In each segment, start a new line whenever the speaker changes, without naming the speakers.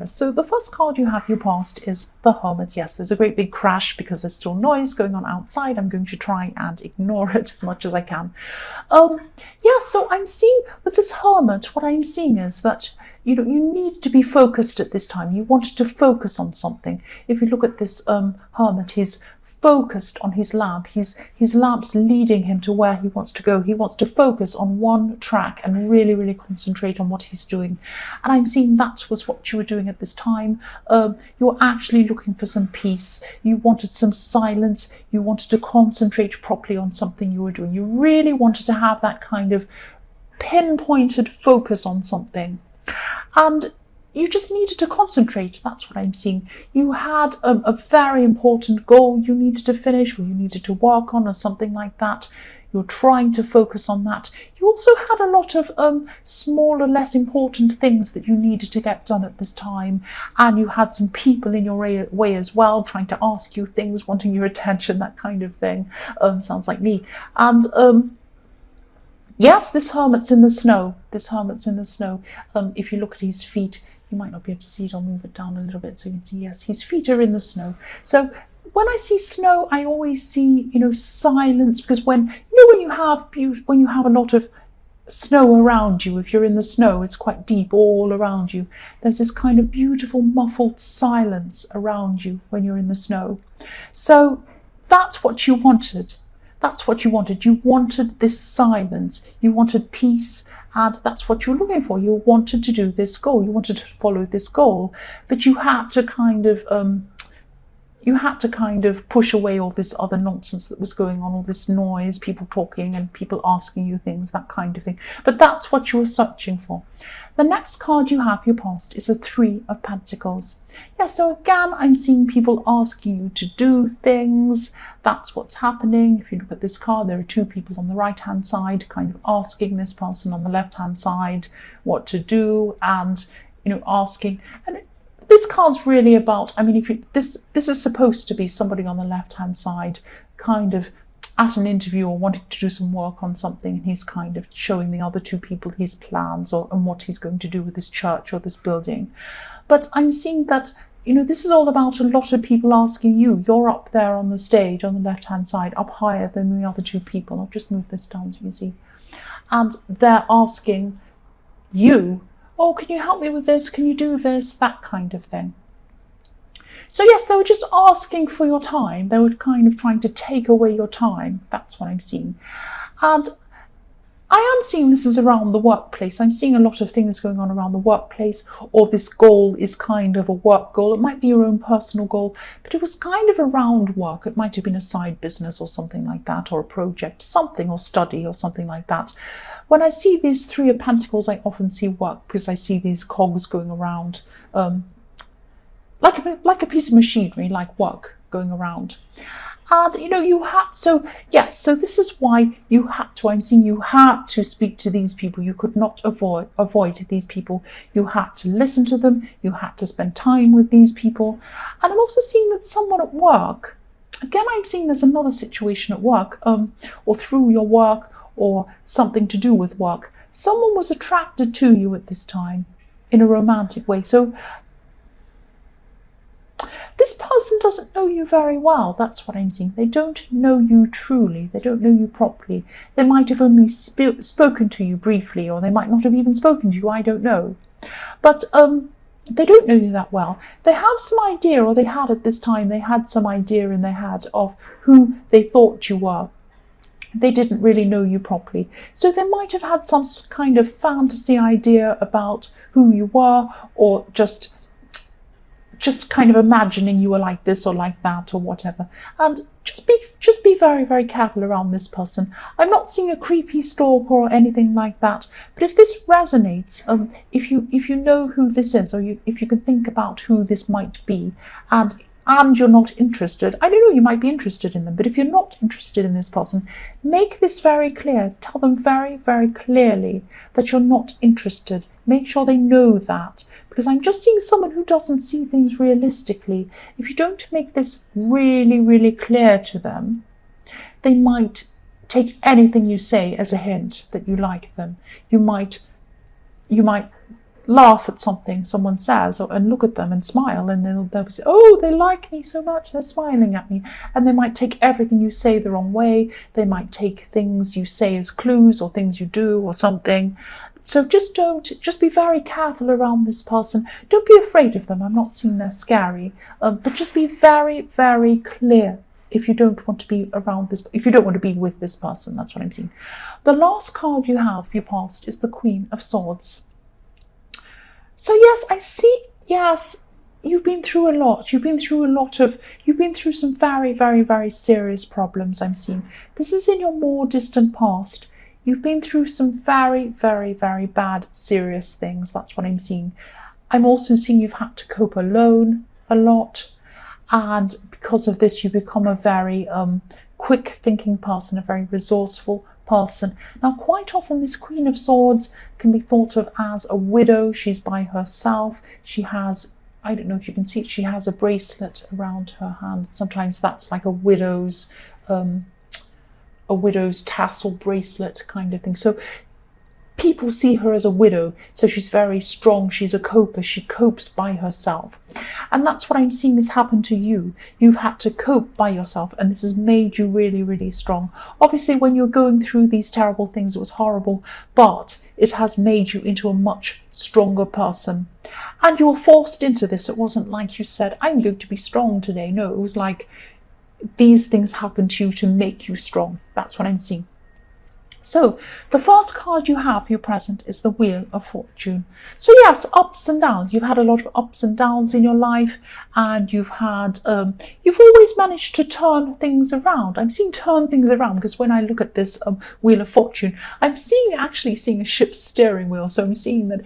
So the first card you have, your past, is the Hermit. Yes, there's a great big crash because there's still noise going on outside. I'm going to try and ignore it as much as I can. Yeah, so I'm seeing with this Hermit, what I'm seeing is that you need to be focused at this time. You wanted to focus on something. If you look at this Hermit, he's focused on his lamp. His lamp's leading him to where he wants to go. He wants to focus on one track and really, really concentrate on what he's doing. And I'm seeing that was what you were doing at this time. You're actually looking for some peace. You wanted some silence. You wanted to concentrate properly on something you were doing. You really wanted to have that kind of pinpointed focus on something. And you just needed to concentrate. That's what I'm seeing. You had a very important goal you needed to finish, or you needed to work on, or something like that. You're trying to focus on that. You also had a lot of smaller, less important things that you needed to get done at this time. And you had some people in your way as well, trying to ask you things, wanting your attention, that kind of thing. Sounds like me. And yes, this Hermit's in the snow. This Hermit's in the snow. If you look at his feet, you might not be able to see it. I'll move it down a little bit so you can see, yes, his feet are in the snow. So when I see snow, I always see, silence, because when you have a lot of snow around you, if you're in the snow, it's quite deep all around you. There's this kind of beautiful muffled silence around you when you're in the snow. So that's what you wanted. That's what you wanted. You wanted this silence. You wanted peace. And that's what you're looking for. You wanted to do this goal. You wanted to follow this goal, but you had to kind of push away all this other nonsense that was going on, all this noise, people talking and people asking you things, that kind of thing. But that's what you were searching for. The next card you have, your past, is a 3 of Pentacles. Yeah, so again, I'm seeing people asking you to do things. That's what's happening. If you look at this card, there are 2 people on the right-hand side kind of asking this person on the left-hand side what to do, and, asking. And this card's really about, this is supposed to be somebody on the left-hand side kind of at an interview or wanting to do some work on something, and he's kind of showing the other 2 people his plans and what he's going to do with this church or this building. But I'm seeing that, this is all about a lot of people asking you. You're up there on the stage on the left-hand side, up higher than the other 2 people. I'll just move this down so you can see. And they're asking you, oh, can you help me with this? Can you do this? That kind of thing. So yes, they were just asking for your time. They were kind of trying to take away your time. That's what I'm seeing. And I am seeing this is around the workplace. I'm seeing a lot of things going on around the workplace, or this goal is kind of a work goal. It might be your own personal goal, but it was kind of around work. It might have been a side business or something like that, or a project, something, or study or something like that. When I see these 3 of Pentacles, I often see work, because I see these cogs going around, like a piece of machinery, like work going around. And you had, so yes, so this is why you had to, I'm seeing you had to speak to these people. You could not avoid these people. You had to listen to them. You had to spend time with these people. And I'm also seeing that someone at work, again, I'm seeing there's another situation at work, or through your work, or something to do with work. Someone was attracted to you at this time in a romantic way. So this person doesn't know you very well. That's what I'm seeing. They don't know you truly. They don't know you properly. They might have only spoken to you briefly, or they might not have even spoken to you. I don't know. But they don't know you that well. They have some idea, or they had at this time, they had some idea in their head of who they thought you were. They didn't really know you properly. So they might have had some kind of fantasy idea about who you were, or just kind of imagining you were like this or like that or whatever. And just be very, very careful around this person. I'm not seeing a creepy stalker or anything like that, but if this resonates, if you know who this is, or if you can think about who this might be, and you're not interested, I don't know, you might be interested in them, but if you're not interested in this person, make this very clear. Tell them very, very clearly that you're not interested. Make sure they know that, because I'm just seeing someone who doesn't see things realistically. If you don't make this really, really clear to them, they might take anything you say as a hint that you like them. You might laugh at something someone says and look at them and smile, and they'll say, oh, they like me so much, they're smiling at me. And they might take everything you say the wrong way. They might take things you say as clues or things you do or something. So just be very careful around this person. Don't be afraid of them. I'm not saying they're scary, but just be very, very clear if you don't want to be around this, if you don't want to be with this person. That's what I'm saying. The last card you have for your past is the Queen of Swords. So yes, I see, yes, you've been through a lot. You've been through some very, very, very serious problems, I'm seeing. This is in your more distant past. You've been through some very, very, very bad, serious things. That's what I'm seeing. I'm also seeing you've had to cope alone a lot. And because of this, you become a very quick thinking person, a very resourceful person. Now, quite often this Queen of Swords can be thought of as a widow. She's by herself. She has, I don't know if you can see it, she has a bracelet around her hand. Sometimes that's like a widow's tassel bracelet kind of thing. So people see her as a widow, so she's very strong, she's a coper, she copes by herself. And that's what I'm seeing has happened to you. You've had to cope by yourself, and this has made you really, really strong. Obviously, when you're going through these terrible things, it was horrible, but it has made you into a much stronger person. And you were forced into this. It wasn't like you said, I'm going to be strong today. No, it was like these things happened to you to make you strong. That's what I'm seeing. So the first card you have for your present is the Wheel of Fortune. So yes, ups and downs. You've had a lot of ups and downs in your life, and you've always managed to turn things around. I'm seeing turn things around because when I look at this Wheel of Fortune, I'm actually seeing a ship's steering wheel. So I'm seeing that,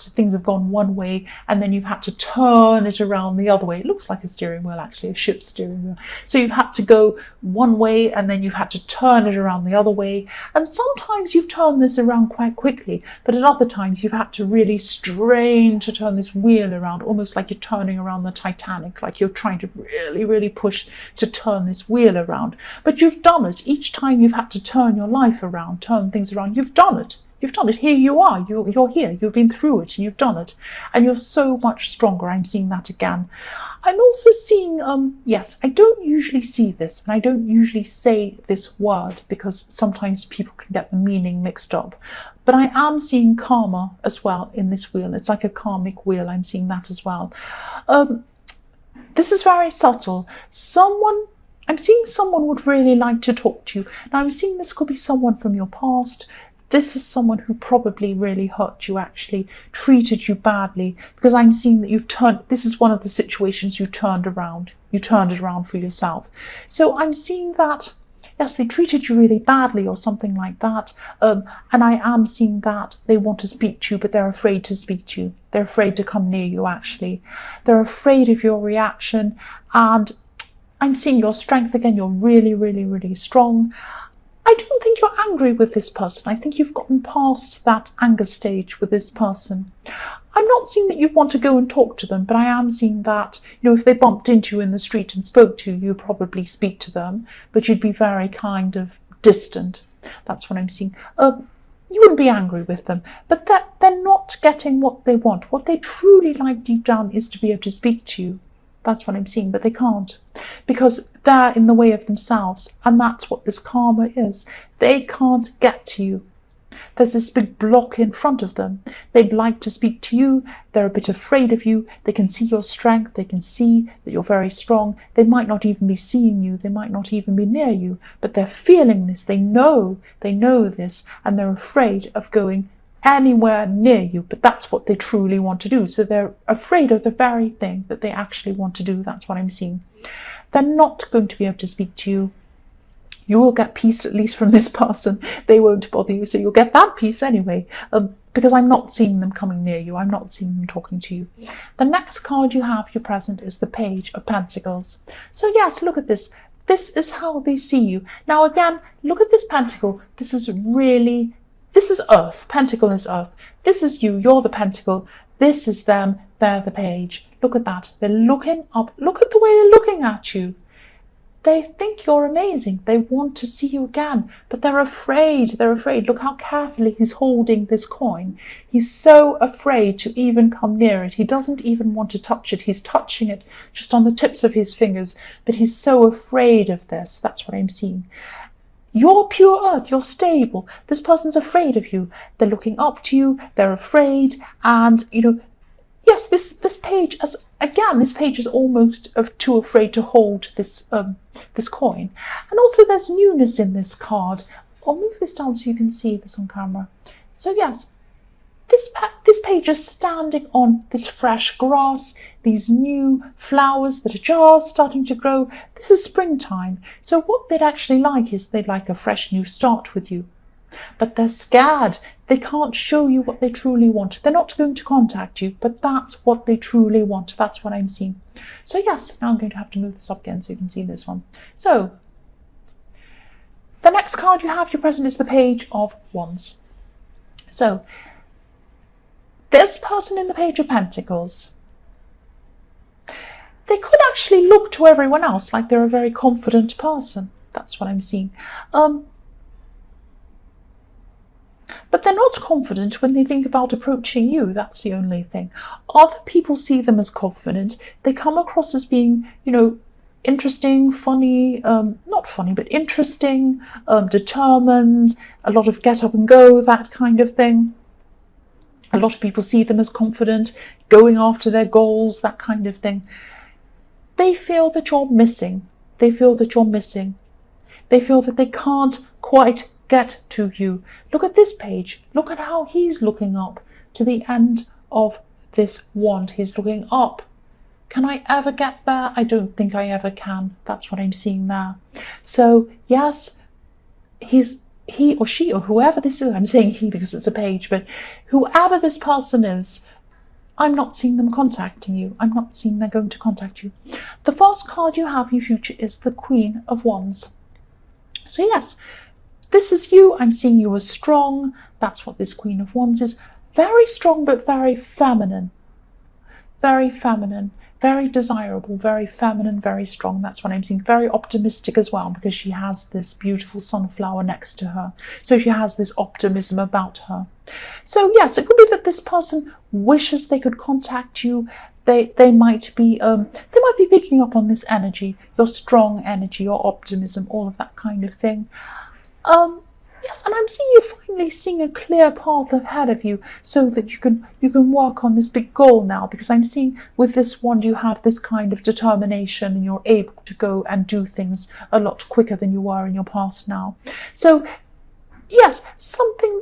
things have gone one way and then you've had to turn it around the other way. It looks like a steering wheel, actually, a ship's steering wheel. So you've had to go one way and then you've had to turn it around the other way. And sometimes you've turned this around quite quickly, but at other times you've had to really strain to turn this wheel around, almost like you're turning around the Titanic, like you're trying to really, really push to turn this wheel around. But you've done it. Each time you've had to turn your life around, turn things around, you've done it. You've done it. Here you are. You're here. You've been through it and you've done it. And you're so much stronger. I'm seeing that again. I'm also seeing, yes, I don't usually see this, and I don't usually say this word because sometimes people can get the meaning mixed up. But I am seeing karma as well in this wheel. It's like a karmic wheel. I'm seeing that as well. This is very subtle. I'm seeing someone would really like to talk to you. Now I'm seeing this could be someone from your past. This is someone who probably really hurt you, actually, treated you badly, because I'm seeing that this is one of the situations you turned around. You turned it around for yourself. So I'm seeing that, yes, they treated you really badly or something like that. And I am seeing that they want to speak to you, but they're afraid to speak to you. They're afraid to come near you, actually. They're afraid of your reaction. And I'm seeing your strength again. You're really, really, really strong. I don't think you're angry with this person. I think you've gotten past that anger stage with this person. I'm not seeing that you want to go and talk to them, but I am seeing that, if they bumped into you in the street and spoke to you, you'd probably speak to them, but you'd be very kind of distant. That's what I'm seeing. You wouldn't be angry with them, but they're not getting what they want. What they truly like deep down is to be able to speak to you. That's what I'm seeing, but they can't because they're in the way of themselves. And that's what this karma is. They can't get to you. There's this big block in front of them. They'd like to speak to you. They're a bit afraid of you. They can see your strength. They can see that you're very strong. They might not even be seeing you. They might not even be near you, but they're feeling this. They know this, and they're afraid of going anywhere near you, but that's what they truly want to do. So they're afraid of the very thing that they actually want to do. That's what I'm seeing. They're not going to be able to speak to you. You will get peace, at least from this person. They won't bother you, so you'll get that peace anyway, because I'm not seeing them coming near you. I'm not seeing them talking to you. The next card you have, your present, is the Page of Pentacles. So yes, look at this. This is how they see you. Now again, look at this pentacle. This is Earth. Pentacle is Earth. This is you. You're the pentacle. This is them. They're the page. Look at that. They're looking up. Look at the way they're looking at you. They think you're amazing. They want to see you again, but they're afraid. They're afraid. Look how carefully he's holding this coin. He's so afraid to even come near it. He doesn't even want to touch it. He's touching it just on the tips of his fingers, but he's so afraid of this. That's what I'm seeing. You're pure earth. You're stable. This person's afraid of you. They're looking up to you. They're afraid. And, yes, this page, this page is almost too afraid to hold this this coin. And also there's newness in this card. I'll move this down so you can see this on camera. So yes, this page is standing on this fresh grass, these new flowers that are just starting to grow. This is springtime. So what they'd actually like is they'd like a fresh new start with you. But they're scared. They can't show you what they truly want. They're not going to contact you, but that's what they truly want. That's what I'm seeing. So yes, now I'm going to have to move this up again so you can see this one. So the next card you have, your present, is the Page of Wands. So this person in the Page of Pentacles, they could actually look to everyone else like they're a very confident person. That's what I'm seeing. But they're not confident when they think about approaching you. That's the only thing. Other people see them as confident. They come across as being, interesting, funny, not funny, but interesting, determined, a lot of get up and go, that kind of thing. A lot of people see them as confident, going after their goals, that kind of thing. They feel that you're missing. They feel that you're missing. They feel that they can't quite get to you. Look at this page. Look at how he's looking up to the end of this wand. He's looking up. Can I ever get there? I don't think I ever can. That's what I'm seeing there. So yes, he or she or whoever this is, I'm saying he because it's a page, but whoever this person is, I'm not seeing them contacting you. I'm not seeing they're going to contact you. The first card you have in your future is the Queen of Wands. So yes, this is you. I'm seeing you as strong. That's what this Queen of Wands is. Very strong, but very feminine. Very feminine. Very desirable, very feminine, very strong. That's what I'm seeing. Very optimistic as well, because she has this beautiful sunflower next to her. So she has this optimism about her. So yes, it could be that this person wishes they could contact you. They might be picking up on this energy, your strong energy, your optimism, all of that kind of thing. Yes, and I'm seeing you finally seeing a clear path ahead of you so that you can work on this big goal now, because I'm seeing with this wand you have this kind of determination and you're able to go and do things a lot quicker than you were in your past now. So yes, something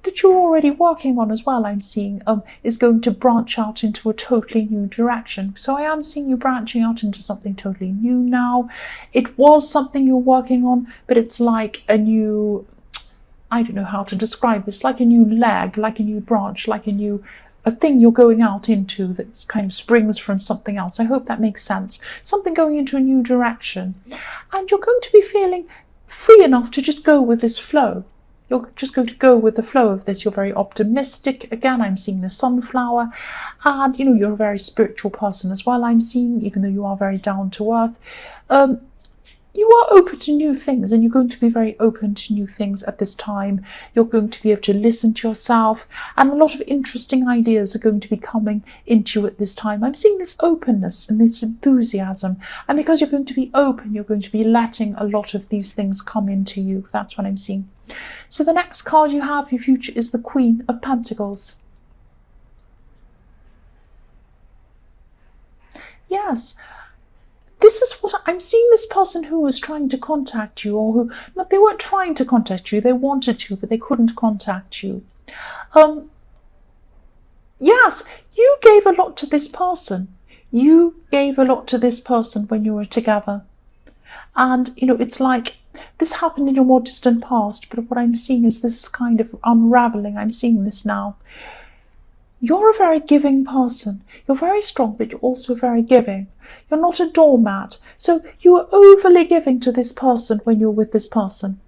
that you're already working on as well, I'm seeing, is going to branch out into a totally new direction. So I am seeing you branching out into something totally new now. It was something you're working on, but it's like a new, I don't know how to describe this, like a new leg, like a new branch, like a thing you're going out into that kind of springs from something else. I hope that makes sense. Something going into a new direction. And you're going to be feeling free enough to just go with this flow. You're just going to go with the flow of this. You're very optimistic. Again, I'm seeing the sunflower. And, you're a very spiritual person as well, I'm seeing, even though you are very down to earth. You are open to new things, and you're going to be very open to new things at this time. You're going to be able to listen to yourself, and a lot of interesting ideas are going to be coming into you at this time. I'm seeing this openness and this enthusiasm, and because you're going to be open, you're going to be letting a lot of these things come into you. That's what I'm seeing. So the next card you have for your future is the Queen of Pentacles. Yes. This is what I'm seeing. This person who was trying to contact you, or who, no, they weren't trying to contact you, they wanted to, but they couldn't contact you. Yes, you gave a lot to this person. You gave a lot to this person when you were together. And, it's like this happened in your more distant past, but what I'm seeing is this kind of unraveling. I'm seeing this now. You're a very giving person. You're very strong, but you're also very giving. You're not a doormat. So you are overly giving to this person when you're with this person.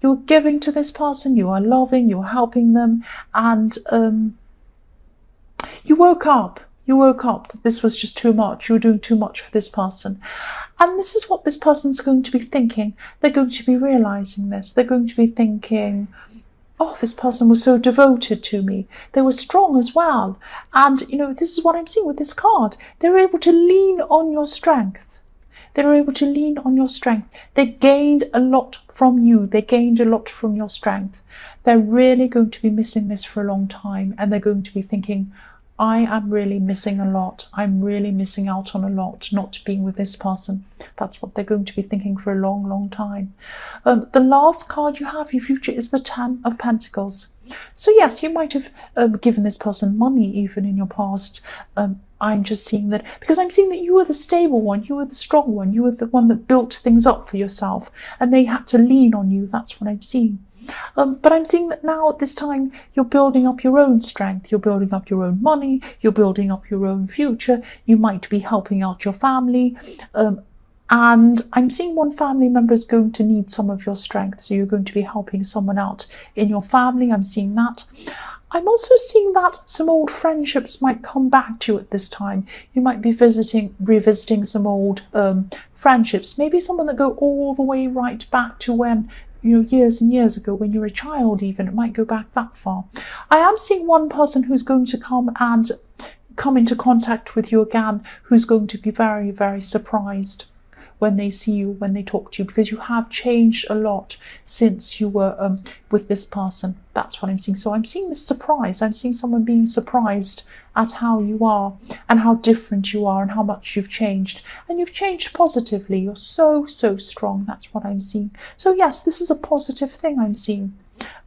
You're giving to this person, you are loving, you're helping them, and you woke up. You woke up that this was just too much. You were doing too much for this person. And this is what this person's going to be thinking. They're going to be realizing this. They're going to be thinking, oh, this person was so devoted to me. They were strong as well. And, this is what I'm seeing with this card. They were able to lean on your strength. They were able to lean on your strength. They gained a lot from you. They gained a lot from your strength. They're really going to be missing this for a long time. And they're going to be thinking, I am really missing a lot. I'm really missing out on a lot not being with this person. That's what they're going to be thinking for a long, long time. The last card you have, your future, is the Ten of Pentacles. So yes, you might have given this person money even in your past. I'm just seeing that, because I'm seeing that you were the stable one, you were the strong one, you were the one that built things up for yourself, and they had to lean on you. That's what I'm seeing. But I'm seeing that now at this time, you're building up your own strength, you're building up your own money, you're building up your own future, you might be helping out your family, and I'm seeing one family member is going to need some of your strength, so you're going to be helping someone out in your family. I'm seeing that. I'm also seeing that some old friendships might come back to you at this time. You might be revisiting some old friendships, maybe someone that go all the way right back to when, years and years ago, when you were a child even. It might go back that far. I am seeing one person who's going to come into contact with you again, who's going to be very, very surprised when they see you, when they talk to you, because you have changed a lot since you were with this person. That's what I'm seeing. So I'm seeing this surprise. I'm seeing someone being surprised at how you are and how different you are and how much you've changed. And you've changed positively. You're so, so strong. That's what I'm seeing. So yes, this is a positive thing I'm seeing.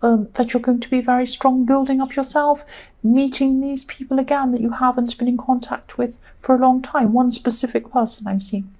That you're going to be very strong, building up yourself, meeting these people again that you haven't been in contact with for a long time. One specific person I'm seeing.